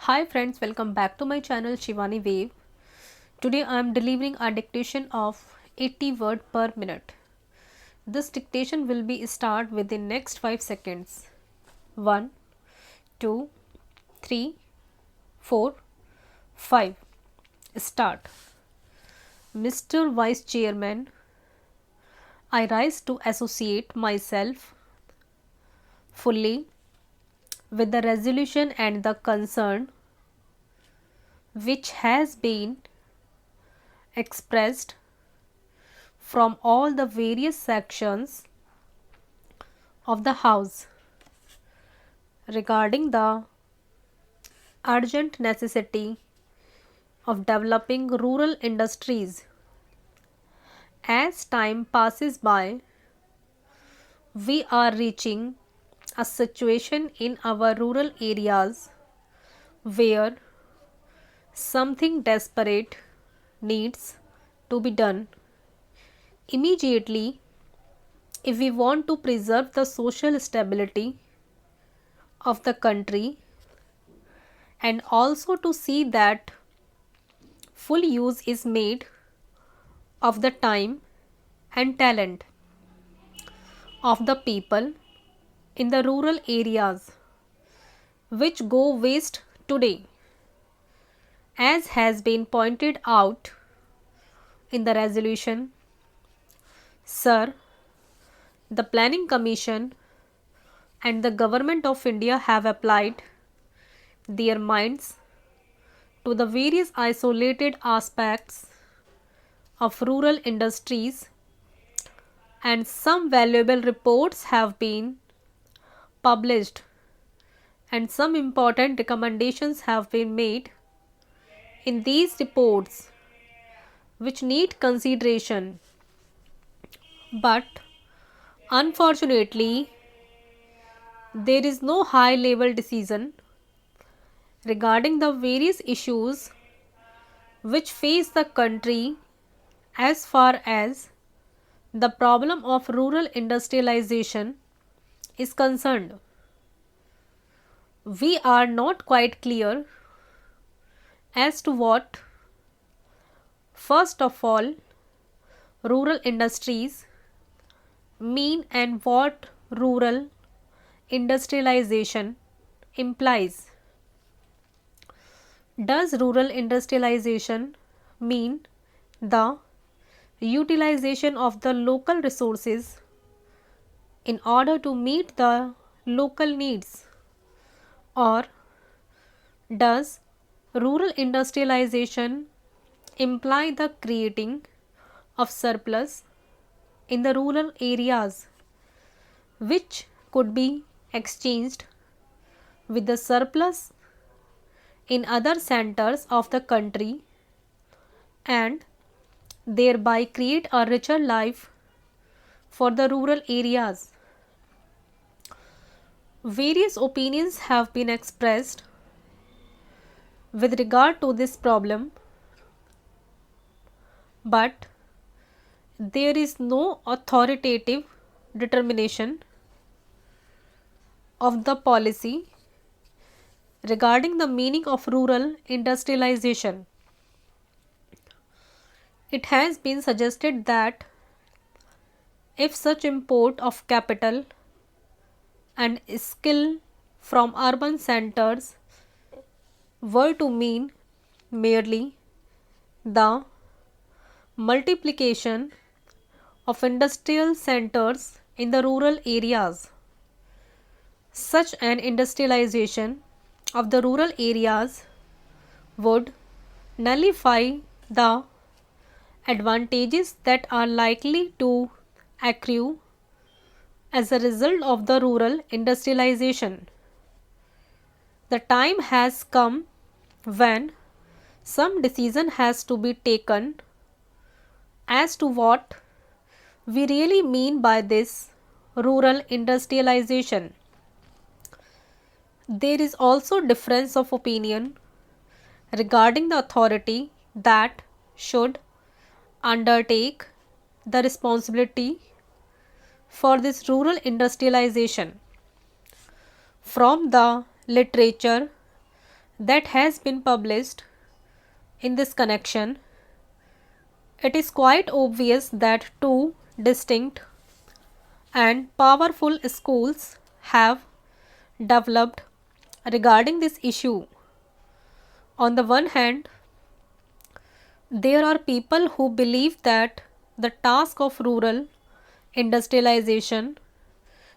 Hi friends, welcome back to my channel Shivani Wave. Today I am delivering a dictation of 80 word per minute. This dictation will be start within next 5 seconds. 1, 2, 3, 4, 5. Start. Mr. Vice Chairman, I rise to associate myself fully with the resolution and the concern which has been expressed from all the various sections of the House regarding the urgent necessity of developing rural industries. As time passes by, we are reaching a situation in our rural areas where something desperate needs to be done immediately if we want to preserve the social stability of the country and also to see that full use is made of the time and talent of the people in the rural areas which go waste today, as has been pointed out in the resolution. Sir, the Planning Commission and the Government of India have applied their minds to the various isolated aspects of rural industries, and some valuable reports have been published and some important recommendations have been made in these reports which need consideration. But unfortunately, there is no high level decision regarding the various issues which face the country as far as the problem of rural industrialization is concerned. We are not quite clear as to what, first of all, rural industries mean and what rural industrialization implies. Does rural industrialization mean the utilization of the local resources in order to meet the local needs, or does rural industrialization imply the creating of surplus in the rural areas which could be exchanged with the surplus in other centers of the country and thereby create a richer life for the rural areas? Various opinions have been expressed with regard to this problem, but there is no authoritative determination of the policy regarding the meaning of rural industrialization. It has been suggested that if such import of capital and skill from urban centers were to mean merely the multiplication of industrial centers in the rural areas, such an industrialization of the rural areas would nullify the advantages that are likely to accrue as a result of the rural industrialization. The time has come when some decision has to be taken as to what we really mean by this rural industrialization. There is also difference of opinion regarding the authority that should undertake the responsibility for this rural industrialization. From the literature, that has been published in this connection, it is quite obvious that two distinct and powerful schools have developed regarding this issue. On the one hand, there are people who believe that the task of rural industrialization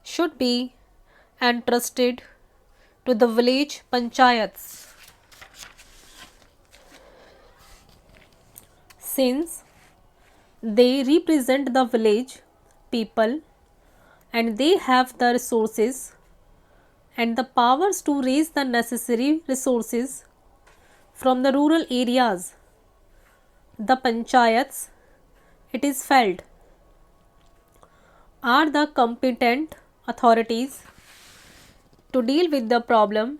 should be entrusted to the village panchayats, since they represent the village people and they have the resources and the powers to raise the necessary resources from the rural areas. The panchayats, it is felt, are the competent authorities to deal with the problem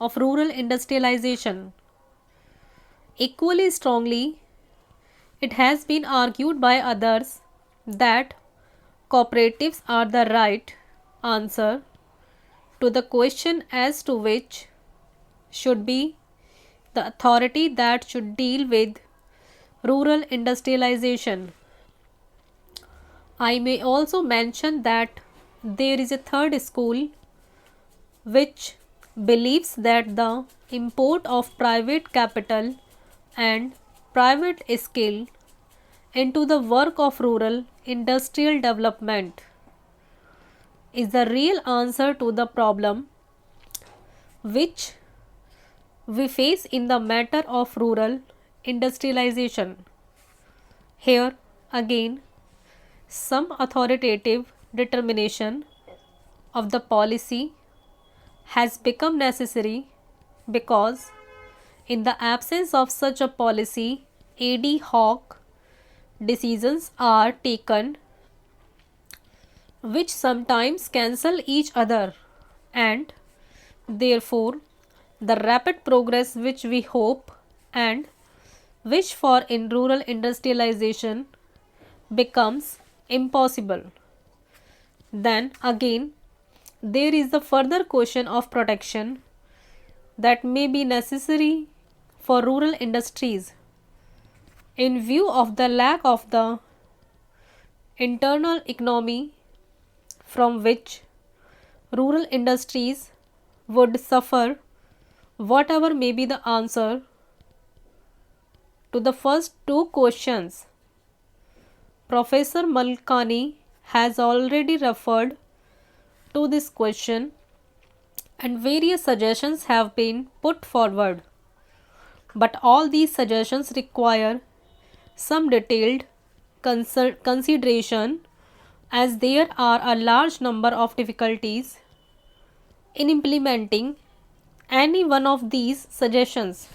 of rural industrialization. Equally strongly, it has been argued by others that cooperatives are the right answer to the question as to which should be the authority that should deal with rural industrialization. I may also mention that there is a third school which believes that the import of private capital and private skill into the work of rural industrial development is the real answer to the problem which we face in the matter of rural industrialization. Here again, some authoritative determination of the policy has become necessary because in the absence of such a policy, ad hoc decisions are taken which sometimes cancel each other, and therefore the rapid progress which we hope and wish for in rural industrialization becomes impossible. Then again, there is the further question of protection that may be necessary for rural industries in view of the lack of the internal economy from which rural industries would suffer. Whatever may be the answer to the first two questions, Professor Malkani has already referred to this question and various suggestions have been put forward, but all these suggestions require some detailed consideration as there are a large number of difficulties in implementing any one of these suggestions.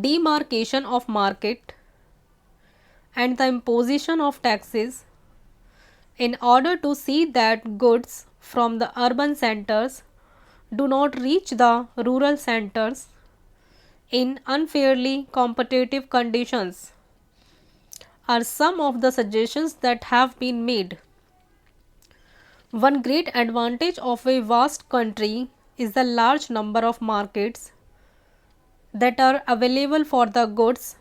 Demarcation of market and the imposition of taxes in order to see that goods from the urban centers do not reach the rural centers in unfairly competitive conditions are some of the suggestions that have been made. One great advantage of a vast country is the large number of markets that are available for the goods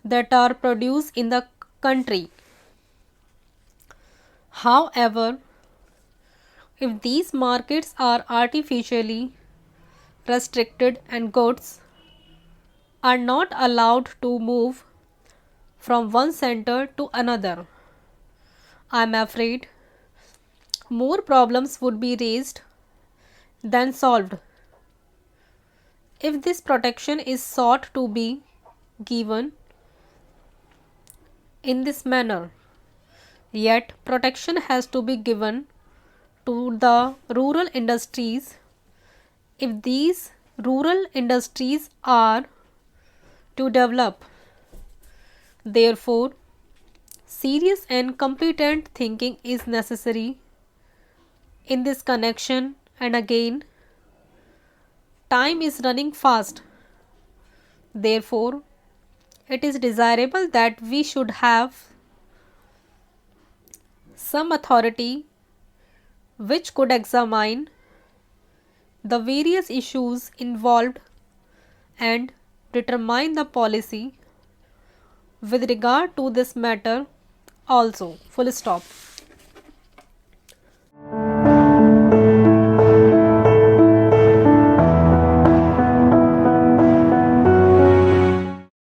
that are produced in the country. However, if these markets are artificially restricted and goods are not allowed to move from one center to another, I am afraid more problems would be raised than solved. If this protection is sought to be given in this manner, yet protection has to be given to the rural industries if these rural industries are to develop. Therefore, serious and competent thinking is necessary in this connection, and again, time is running fast. Therefore, it is desirable that we should have some authority which could examine the various issues involved and determine the policy with regard to this matter also. Full stop.